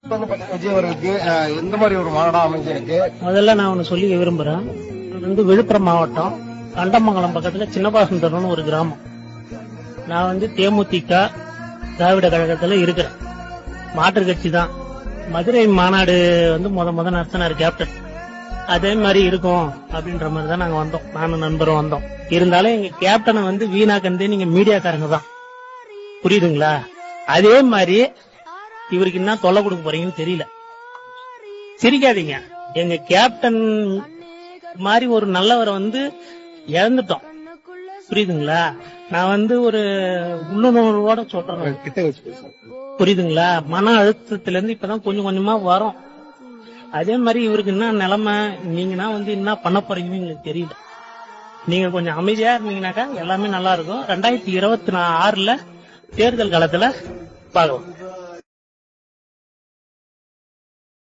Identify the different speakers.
Speaker 1: விஜய் அவர்களுக்கு எந்த மாதிரி ஒரு மாநாடா அமைஞ்சிருக்கு?
Speaker 2: முதல்ல நான் ஒண்ணு சொல்லி விரும்புறேன். இது வந்து விழுப்புரம் மாவட்டம் கண்டமங்கலம் பக்கத்துல சின்னபாசந்தரம்னு ஒரு கிராமம். நான் வந்து தேமுதிக திராவிட கழகத்துல இருக்கிறேன். மாற்று கட்சி தான். மதுரை மாநாடு வந்து முத நடத்தினார் கேப்டன். அதே மாதிரி இருக்கும் அப்படின்ற மாதிரி தான் நாங்க வந்தோம். நானும் நண்பரும் வந்தோம். இருந்தாலும் எங்க கேப்டனை வந்து வீணாக்கந்தே நீங்க மீடியாக்காரங்க தான். புரியுதுங்களா? அதே மாதிரி இவருக்கு என்ன தொல்லை கொடுக்க போறீங்கன்னு தெரியல. சிரிக்காதீங்க. எங்க கேப்டன் மாதிரி ஒரு நல்லவரை வந்து இழந்துட்டோம். புரியுதுங்களா? நான் வந்து ஒரு உள்ளுணர்வோட சொல்றேன். புரியுதுங்களா? மன அழுத்தத்துல இருந்து இப்பதான் கொஞ்சம் கொஞ்சமா வரும். அதே மாதிரி இவருக்கு என்ன நிலைமை, நீங்கன்னா வந்து என்ன பண்ண போறீங்கன்னு எங்களுக்கு தெரியல. நீங்க கொஞ்சம் அமைதியா இருந்தீங்கன்னாக்கா எல்லாமே நல்லா இருக்கும். 2026 தேர்தல் காலத்துல பார்க்கலாம்.